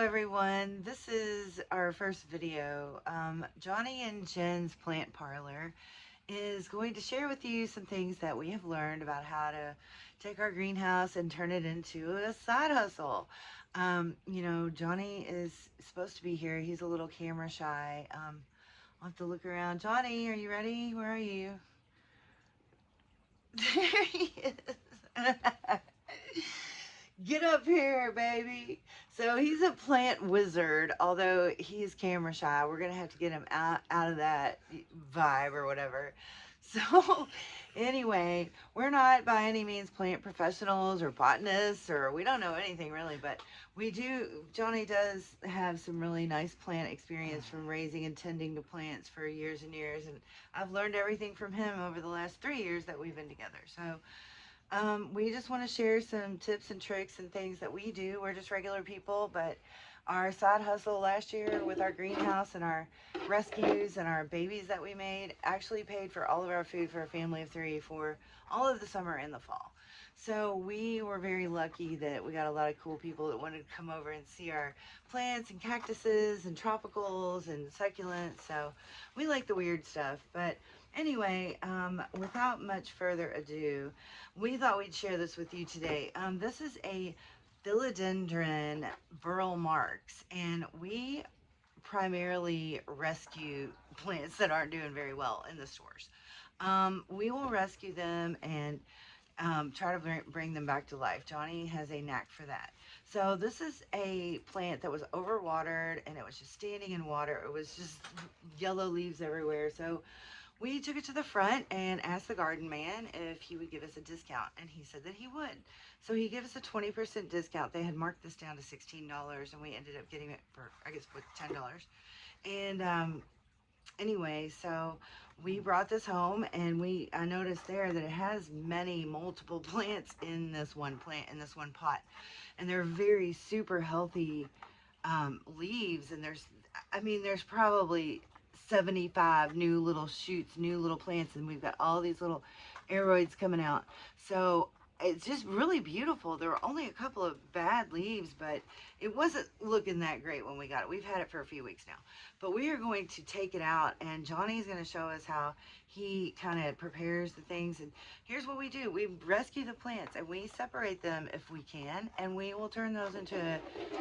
everyone. This is our first video. Johnny and Jenn's plant parlor is going to share with you some things that we have learned about how to take our greenhouse and turn it into a side hustle. Johnny is supposed to be here. He's a little camera shy. I'll have to look around. Johnny, are you ready? Where are you? There he is. Get up here, baby. So he's a plant wizard, although he's camera shy. We're going to have to get him out of that vibe or whatever. So anyway, we're not by any means plant professionals or botanists, or we don't know anything really, but Johnny does have some really nice plant experience from raising and tending to plants for years and years. And I've learned everything from him over the last 3 years that we've been together. So we just want to share some tips and tricks and things that we do. We're just regular people, but our side hustle last year with our greenhouse and our rescues and our babies that we made actually paid for all of our food for a family of 3 for all of the summer and the fall. So we were very lucky that we got a lot of cool people that wanted to come over and see our plants and cactuses and tropicals and succulents. So we like the weird stuff. But anyway, without much further ado, we thought we'd share this with you today. This is a Philodendron Burle Marx, and we primarily rescue plants that aren't doing very well in the stores. We will rescue them and try to bring them back to life. Johnny has a knack for that. So this is a plant that was overwatered, and it was just standing in water. It was just yellow leaves everywhere. So we took it to the front and asked the garden man if he would give us a discount, and he said that he would. So he gave us a 20% discount. They had marked this down to $16, and we ended up getting it for, I guess, with $10. And anyway, so we brought this home, and I noticed there that it has multiple plants in this one plant, in this one pot, and they're very super healthy leaves. And there's probably 75 new little shoots, new little plants, and we've got all these little aeroids coming out. So it's just really beautiful. There were only a couple of bad leaves, but it wasn't looking that great when we got it. We've had it for a few weeks now, but we are going to take it out, and Johnny's going to show us how he kind of prepares the things. And here's what we do. We rescue the plants and we separate them if we can, and we will turn those into a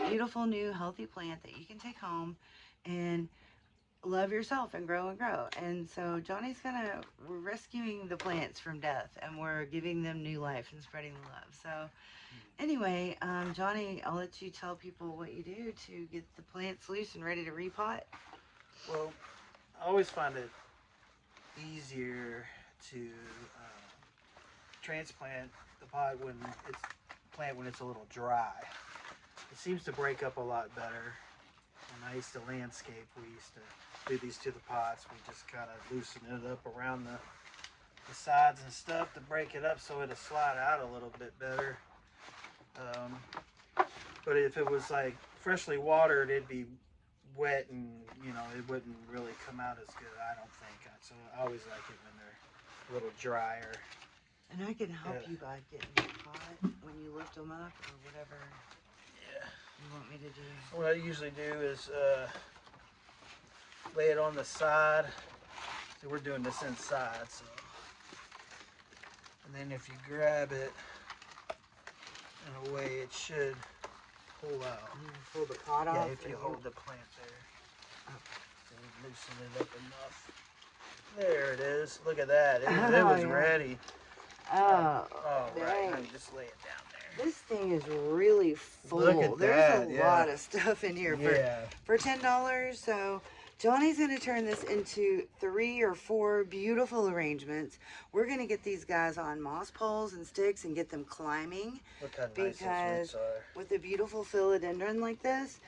beautiful new healthy plant that you can take home and love yourself and grow and grow. And so we're rescuing the plants from death, and we're giving them new life and spreading the love. So anyway, Johnny, I'll let you tell people what you do to get the plants loose and ready to repot. Well, I always find it easier to transplant the pot when it's a little dry. It seems to break up a lot better. When I used to landscape, we used to do these to the pots. We just kind of loosen it up around the sides and stuff to break it up so it'll slide out a little bit better. But if it was like freshly watered, it'd be wet, and it wouldn't really come out as good, I don't think. So I always like it when they're a little drier. And I can help you by getting the pot when you lift them up or whatever you want me to do. What I usually do is lay it on the side. So we're doing this inside, so. And then if you grab it in a way, it should pull out. Pull the pot off? Yeah, if you hold the plant there. So loosen it up enough. There it is. Look at that. It was ready. Oh, right. Just lay it down there. This thing is really full. Look at There's that. a lot of stuff in here for $10. So Johnny's going to turn this into 3 or 4 beautiful arrangements. We're going to get these guys on moss poles and sticks and get them climbing. Look how nice those roots are. With a beautiful philodendron like this,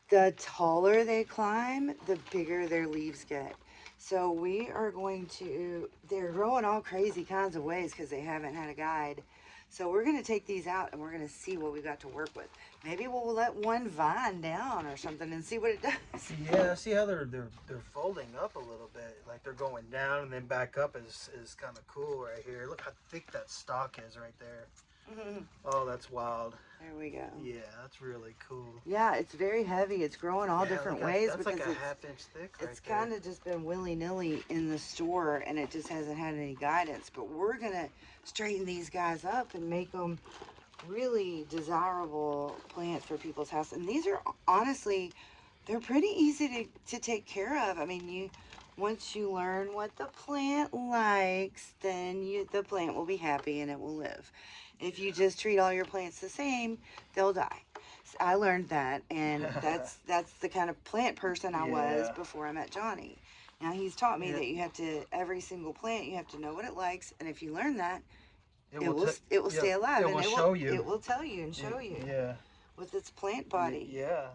the taller they climb, the bigger their leaves get. So we are they're growing all crazy kinds of ways because they haven't had a guide. So we're going to take these out and we're going to see what we've got to work with. Maybe we'll let one vine down or something and see what it does. Yeah, see how they're folding up a little bit, like they're going down and then back up is kind of cool right here. Look how thick that stalk is right there. Oh, that's wild. There we go. Yeah, that's really cool. Yeah, it's very heavy. It's growing all Yeah, different look, ways that's because like a it's half-inch thick right it's there. kind of just been willy-nilly in the store, and it just hasn't had any guidance. But we're gonna straighten these guys up and make them really desirable plants for people's house. And these are honestly, they're pretty easy to take care of. I mean, once you learn what the plant likes, then the plant will be happy and it will live. If you just treat all your plants the same, they'll die. So I learned that, and that's the kind of plant person I was Yeah. before I met Johnny. Now he's taught me Yeah. that you have to, every single plant, you have to know what it likes, and if you learn that, It it will, will yeah, stay alive, it and will it show will you. it will tell you and show you Yeah. with its plant body. Yeah,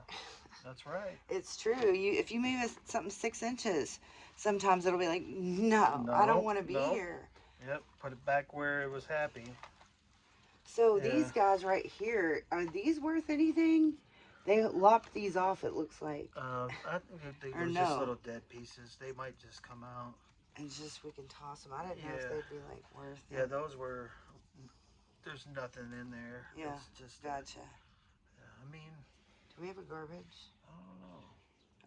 that's right. It's true. If you move something 6 inches, sometimes it'll be like, no, I don't want to be here. Yep, put it back where it was happy. So Yeah. these guys right here, are these worth anything? They lopped these off, it looks like. I think they Or were no. just little dead pieces. They might just come out. And just we can toss them. I didn't know if Yeah. they'd be like worth it. Yeah, those were. There's nothing in there. Yeah, It's just. gotcha. I mean, Do we have a garbage? I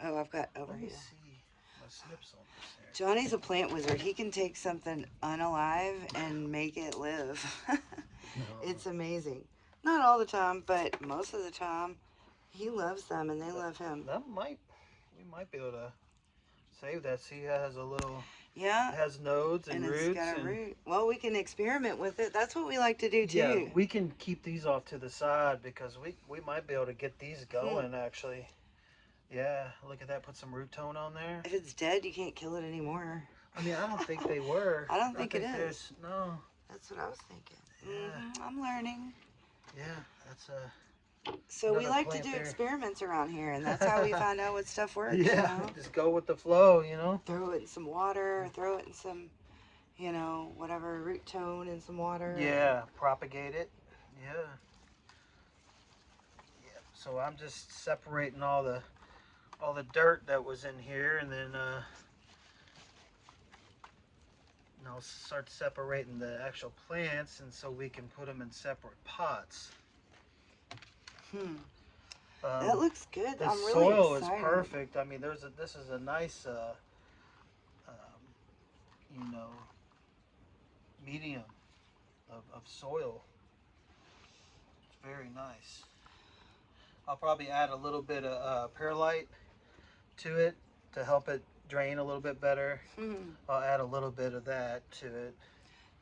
don't know. Oh, I've got over Let me here. see my snips on this there. Johnny's a plant wizard. He can take something unalive and make it live. It's amazing. Not all the time, but most of the time, he loves them and they love him. We might be able to save that. See, it has a little. Yeah. It has nodes and roots. It's got a root. Well, we can experiment with it. That's what we like to do too. Yeah, we can keep these off to the side because we might be able to get these going actually. Yeah, look at that. Put some root tone on there. If it's dead, you can't kill it anymore. I mean, I don't think they were. I don't think it is. there's- No. That's what I was thinking. Yeah. I'm learning. Yeah, that's So we another like to plant do there. experiments around here, and that's how we find out what stuff works. yeah. You know? Just go with the flow, you know. Throw it in some water. Throw it in some, whatever root tone in some water. Yeah, propagate it. Yeah. Yeah. So I'm just separating all the dirt that was in here, and then I'll start separating the actual plants, and so we can put them in separate pots. That looks good. The I'm really soil excited. is perfect. I mean, this is a nice, medium of soil. It's very nice. I'll probably add a little bit of perlite to it to help it drain a little bit better. I'll add a little bit of that to it.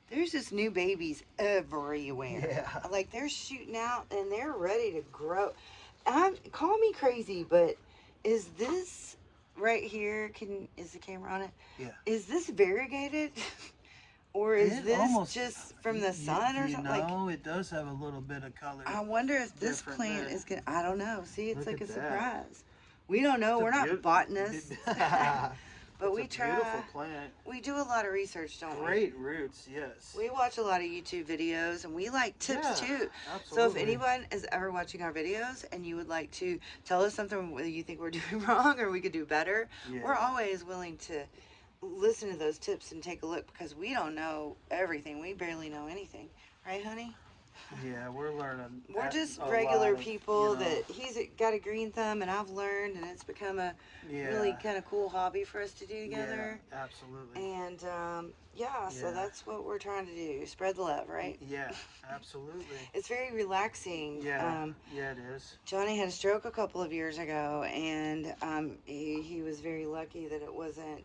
There's just new babies everywhere. Yeah. Like they're shooting out and they're ready to grow. Call me crazy, but is this right here? Is the camera on it? Yeah. Is this variegated, or is It this almost- just from the sun or something? No, it does have a little bit of color. I wonder if this different plant there. is gonna. I don't know. See, it's Look like a at that. surprise. We don't know. We're not botanists, but It's we a try. beautiful plant. We do a lot of research, don't we? Great roots, yes. We watch a lot of YouTube videos and we like tips Yeah, too. absolutely. So if anyone is ever watching our videos and you would like to tell us something that you think we're doing wrong or we could do better, we're always willing to listen to those tips and take a look because we don't know everything. We barely know anything. Right, honey? Yeah, we're learning. We're just a regular lot of, people that he's got a green thumb and I've learned, and it's become a really kind of cool hobby for us to do together. Yeah, absolutely. And so that's what we're trying to do. Spread the love, right? Yeah, absolutely. It's very relaxing. Yeah, it is. Johnny had a stroke a couple of years ago, and he was very lucky that it wasn't,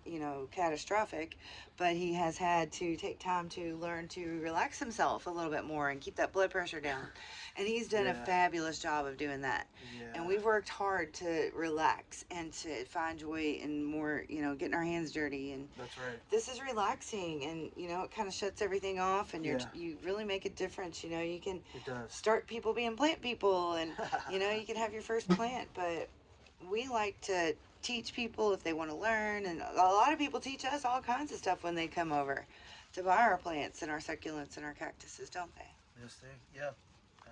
catastrophic, but he has had to take time to learn to relax himself a little bit more and keep that blood pressure down. And he's done a fabulous job of doing that. Yeah. And we've worked hard to relax and to find joy in more, getting our hands dirty. And That's right. this is relaxing, and it kind of shuts everything off, and you really make a difference. You can It does. start people being plant people, and you can have your first plant. But we like to teach people if they want to learn, and a lot of people teach us all kinds of stuff when they come over to buy our plants and our succulents and our cactuses, don't they? Yes, yeah,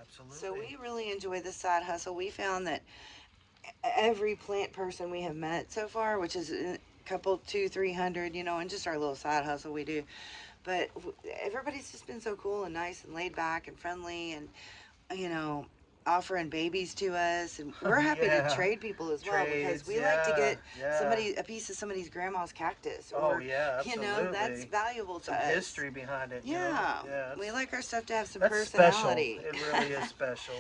absolutely. So we really enjoy this side hustle. We found that every plant person we have met so far, which is a couple, 200-300, and just our little side hustle we do, but everybody's just been so cool and nice and laid back and friendly, and offering babies to us, and we're happy to Yeah. trade people as well, because Trades, we like to get yeah. a piece of somebody's grandma's cactus, Oh or yeah, that's absolutely. valuable to Some us. history behind it, you know? Yeah, Yeah, we like our stuff to have some that's special. personality. It really is special.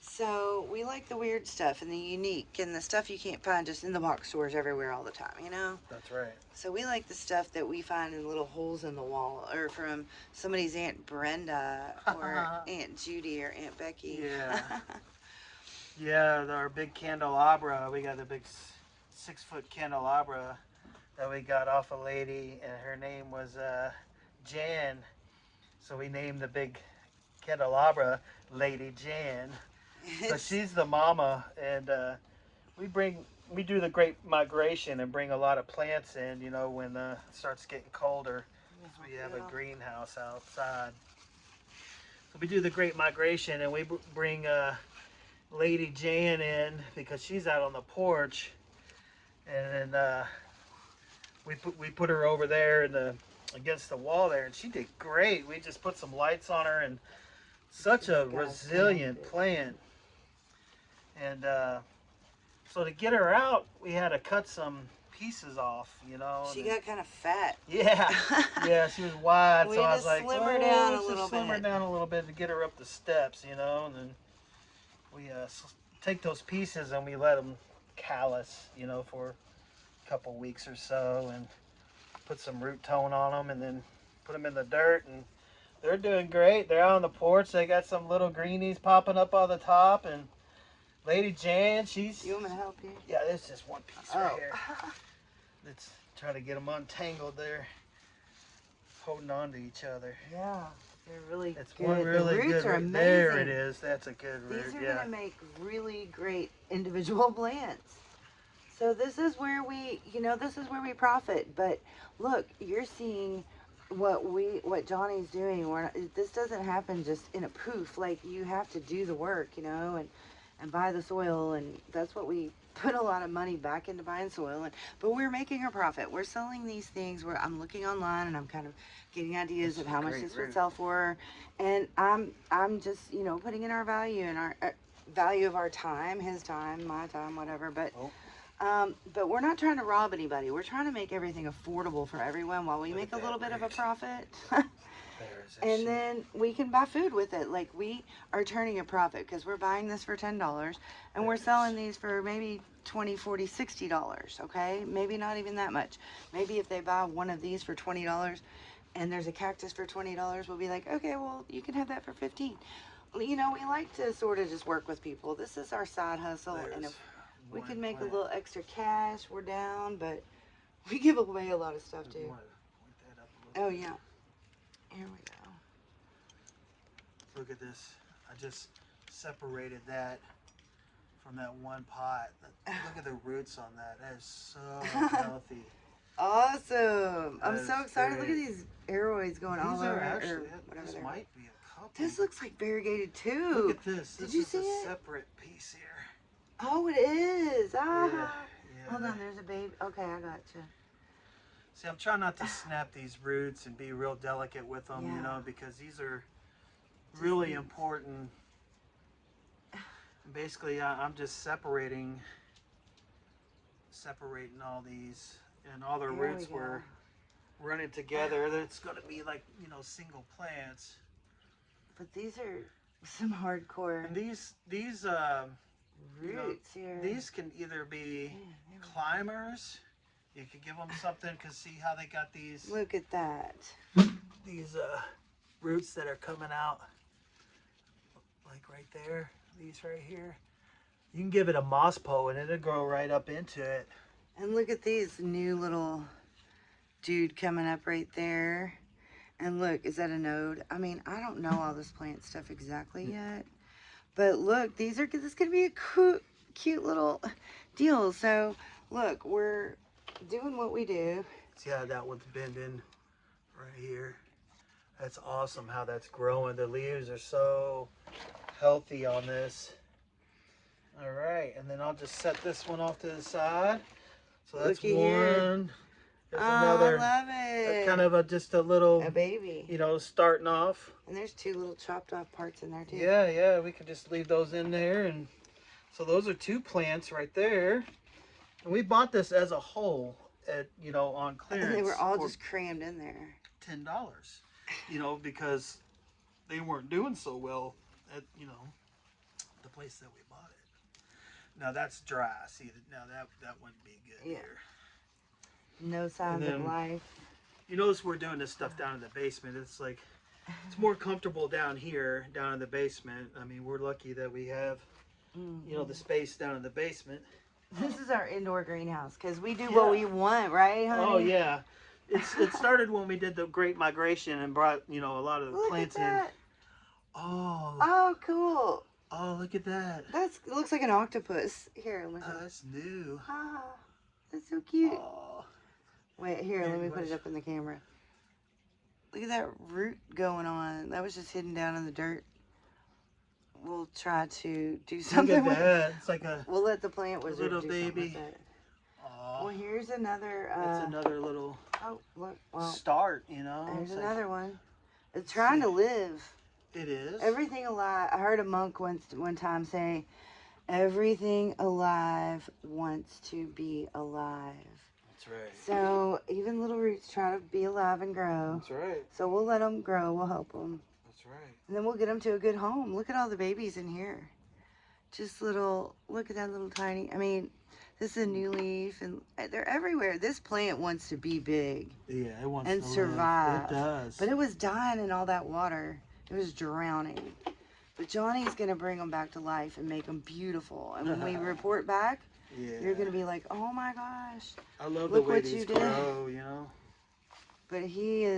So we like the weird stuff and the unique and the stuff you can't find just in the box stores everywhere all the time, you know? That's right. So we like the stuff that we find in little holes in the wall, or from somebody's Aunt Brenda or Aunt Judy or Aunt Becky. Yeah. Yeah, our big candelabra. We got a big 6-foot candelabra that we got off a lady, and her name was Jenn. So we named the big candelabra Lady Jenn. So she's the mama, and we do the Great Migration and bring a lot of plants in. You know, when it starts getting colder, so we have a greenhouse outside. So we do the Great Migration, and we bring Lady Jan in because she's out on the porch, and then we put her over there against the wall there, and she did great. We just put some lights on her, and such a resilient plant. And so to get her out, we had to cut some pieces off, you know. She got kind of fat. Yeah, yeah, she was wide, We so I had was to like, slim her down a little slim her bit. down a little bit to get her up the steps, you know. And then we take those pieces and we let them callus, you know, for a couple weeks or so, and put some root tone on them, and then put them in the dirt, and they're doing great. They're out on the porch. They got some little greenies popping up on the top, and Lady Jan, she's... You want me to help you? Yeah, there's just one piece right here. Let's try to get them untangled there, holding on to each other. Yeah, they're really That's good. one really the roots good are root. amazing. There it is. That's a good root. These are going to make really great individual plants. So this is where we profit. But look, you're seeing what Johnny's doing. This doesn't happen just in a poof. Like, you have to do the work, you know, and buy the soil, and that's what we put a lot of money back into, buying soil. But we're making a profit. We're selling these things where I'm looking online, and I'm kind of getting ideas of how much this would sell for, and I'm just, you know, putting in our value and our value of our time, his time, my time, whatever. But we're not trying to rob anybody. We're trying to make everything affordable for everyone while we make a little bit of a profit. And then we can buy food with it. Like, we are turning a profit because we're buying this for $10 and we're selling these for maybe $20, $40, $60. Okay, maybe not even that much. Maybe if they buy one of these for $20 and there's a cactus for $20, we'll be like, okay, well, you can have that for $15. You know, we like to sort of just work with people. This is our side hustle, and if we can make a little extra cash, we're down. But we give away a lot of stuff too. Oh yeah, here we go. Look at this. I just separated that from that one pot. Look at the roots on that. That is so healthy. Awesome. I'm so excited. Great. Look at these aeroids going all over. Actually, this might be a couple. This looks like variegated too. Look at this. Did you see is a it? separate piece here. Oh, it is. Ah. Yeah. Hold on, there's a baby. Okay, I got you. See, I'm trying not to snap these roots and be real delicate with them, you know, because these are really important. Basically, I'm just separating all these, and all the roots were running together. It's going to be like, you know, single plants. But these are some hardcore. And these roots here. These can either be climbers. You could give them something, because see how they got these. Look at that. These roots that are coming out, like right there. These right here. You can give it a moss pole, and it'll grow right up into it. And look at these new little dude coming up right there. And look, is that a node? I mean, I don't know all this plant stuff exactly yet. But look, this is going to be a cute little deal. So, look, we're doing what we do. See how that one's bending right here? That's awesome how that's growing. The leaves are so healthy on this. All right, and then I'll just set this one off to the side. So that's one. There's Oh, I another love it. kind of just a little, a baby. you know, starting off. And there's 2 little chopped off parts in there too. Yeah, yeah, we could just leave those in there. And so those are 2 plants right there. And we bought this as a whole at, you know, on clearance. And they were all for just crammed in there. $10, you know, because they weren't doing so well at, you know, the place that we bought it. Now that's dry. See, now that wouldn't be good here. No signs of life. You notice we're doing this stuff down in the basement. It's like, it's more comfortable down here, down in the basement. I mean, we're lucky that we have, you know, the space down in the basement. This is our indoor greenhouse because we do what we want, right, honey? Oh, yeah. It started when we did the Great Migration and brought, you know, a lot of the plants in. Oh. Oh, cool. Oh, look at that. It looks like an octopus. Here, listen. Oh, that's new. Oh, that's so cute. Oh. Wait, here, let me put it up in the camera. Look at that root going on. That was just hidden down in the dirt. We'll try to do something Look at that. It's like a we'll let the plant wizard little do baby. Something with it. Well, here's another. That's another little look, start, you know. There's another one. It's trying to live. It is. Everything alive. I heard a monk one time say, everything alive wants to be alive. That's right. So even little roots try to be alive and grow. That's right. So we'll let them grow. We'll help them. That's right. And then we'll get them to a good home. Look at all the babies in here. Just little, look at that little tiny, I mean, this is a new leaf and they're everywhere. This plant wants to be big. Yeah, it wants and to survive. Live. It does. But it was dying in all that water. It was drowning. But Johnny's going to bring them back to life and make them beautiful. And when we report back, you're going to be like, oh my gosh. I love look the way what these you grow, you know. But he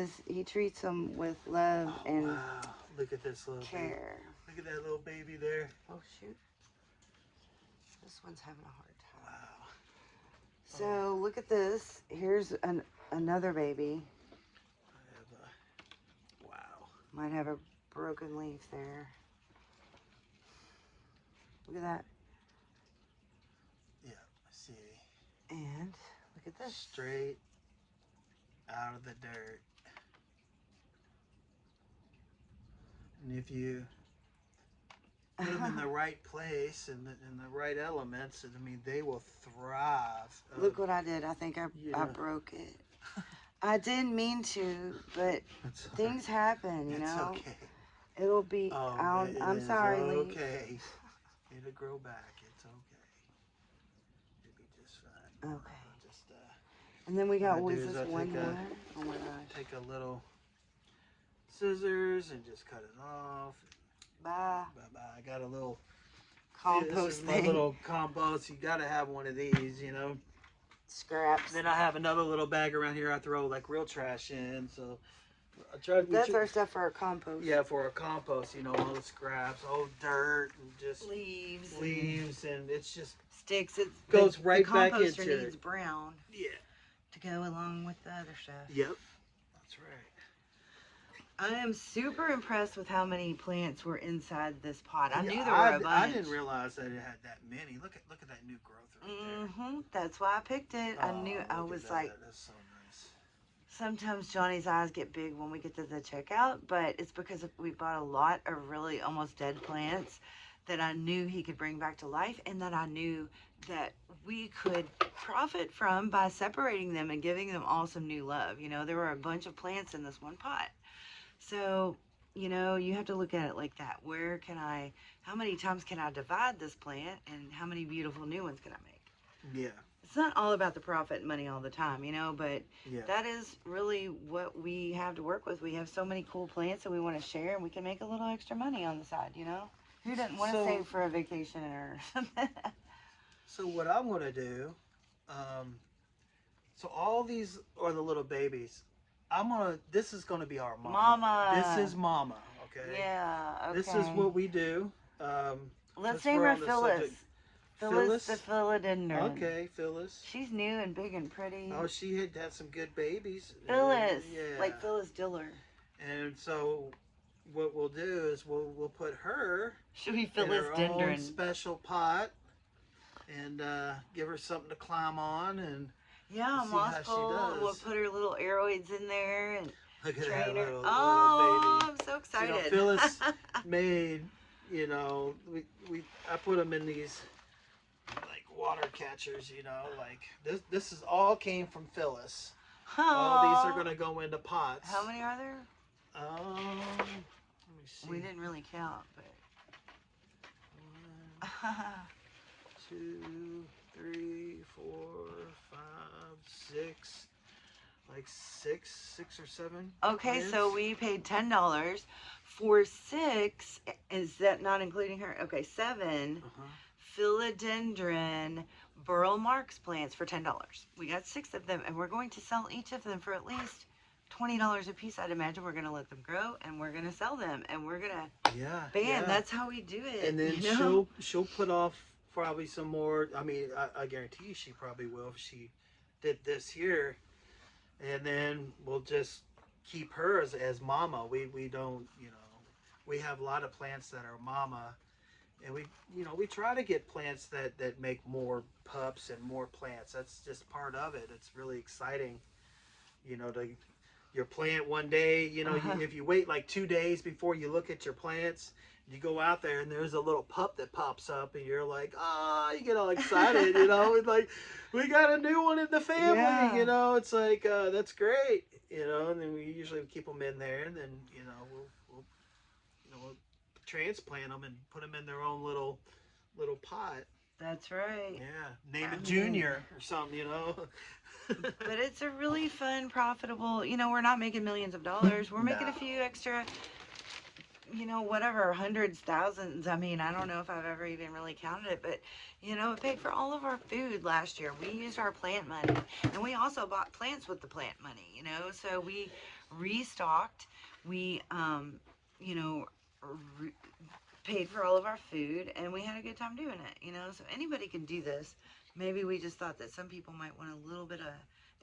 treats them with love and wow. Look at this little care. Baby. Look at that little baby there. Oh, shoot. This one's having a hard time. Wow. So look at this. Here's another baby. Wow. Might have a broken leaf there. Look at that. Yeah, I see. And look at this. Straight out of the dirt. And if you put them in the right place and the right elements, I mean, they will thrive. Look what I did. I think I broke it. I didn't mean to, but things happen, you know. It's okay. It'll be. Oh, I'm sorry, Lee. Okay. It'll grow back. It's okay. It'll be just fine. Okay. Just and then we got what I was do is this I one take more? Oh my gosh. Take a little scissors and just cut it off. Bye. Bye bye. I got a little Compost this is my thing. little compost. You got to have one of these, you know. Scraps. Then I have another little bag around here I throw like real trash in. So I try to. That's our stuff for our compost. Yeah, for our compost, you know, all the scraps, all dirt and just leaves, and it's just sticks. It goes right back into it. The composter needs brown. Yeah. To go along with the other stuff. Yep. That's right. I am super impressed with how many plants were inside this pot. I knew there were a bunch. I didn't realize that it had that many. Look at that new growth right there. That's why I picked it. I knew. I was like. That's so nice. Sometimes Johnny's eyes get big when we get to the checkout, but it's because we bought a lot of really almost dead plants that I knew he could bring back to life, and that I knew that we could profit from by separating them and giving them all some new love. You know, there were a bunch of plants in this one pot. So, you know, you have to look at it like that. How many times can I divide this plant, and how many beautiful new ones can I make? Yeah. It's not all about the profit and money all the time, you know, but yeah. That is really what we have to work with. We have so many cool plants that we want to share, and we can make a little extra money on the side, you know? Who doesn't want to save for a vacation or something? So what I'm going to do, so all these are the little babies. This is going to be our mama. Mama. This is mama, okay? Yeah, okay. This is what we do. Let's name her Phyllis. Phyllis the Philodendron. Okay, Phyllis. She's new and big and pretty. Oh, she had some good babies. Phyllis. Yeah. Like Phyllis Diller. And so what we'll do is we'll put her Should be in Phyllis her Dendron. own special pot and give her something to climb on. And Yeah, Let's see moss how she pole. And we'll does. put her little aeroids in there and Look at that train her. little Oh, baby. I'm so You know, excited. Phyllis made, you know, I put them in these like water catchers, you know, like this is all came from Phyllis. All these are Oh, gonna go into pots. how many are there? Let me see. We didn't really count, but. 1, 2, 3, 4, 5, 6. Like six or seven. Okay, Plants. so we paid $10 for 6. Is that not including her? Okay, 7 philodendron Burle Marx plants for $10. We got 6 of them, and we're going to sell each of them for at least $20 a piece. I'd imagine we're going to let them grow, and we're going to sell them, and we're going to. Yeah. Bam, yeah. that's how we do it. And then you know? she'll put off probably some more. I mean, I guarantee you she probably will if she did this here. And then we'll just keep her as mama. We don't, you know, we have a lot of plants that are mama, and we try to get plants that make more pups and more plants. That's just part of it. It's really exciting, you know, to your plant one day, you know, if you wait like 2 days before you look at your plants, you go out there and there's a little pup that pops up and you're like, you get all excited, you know, it's like, we got a new one in the family, Yeah. you know, it's like, that's great, you know, and then we usually keep them in there, and then, you know, we'll transplant them and put them in their own little pot. That's right. Yeah, name it Junior or something, you know. But it's a really fun, profitable, you know, we're not making millions of dollars. We're making a few extra, you know, whatever, hundreds, thousands. I mean, I don't know if I've ever even really counted it, but, you know, it paid for all of our food last year. We used our plant money, and we also bought plants with the plant money, you know, so we restocked. We, you know, paid for all of our food, and we had a good time doing it, you know, so anybody can do this. Maybe we just thought that some people might want a little bit of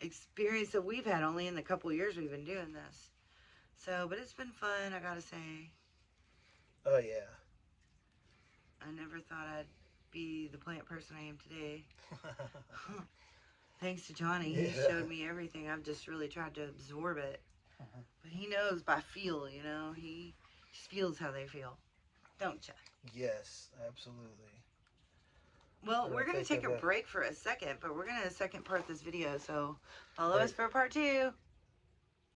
experience that we've had only in the couple years we've been doing this. So, but it's been fun, I gotta say. Oh yeah. I never thought I'd be the plant person I am today. Thanks to Johnny, he showed me everything. I've just really tried to absorb it. But he knows by feel, you know, he just feels how they feel. Don't you? Yes, absolutely. Well, we're going to take a break for a second, but we're going to second part this video, so follow us for part 2.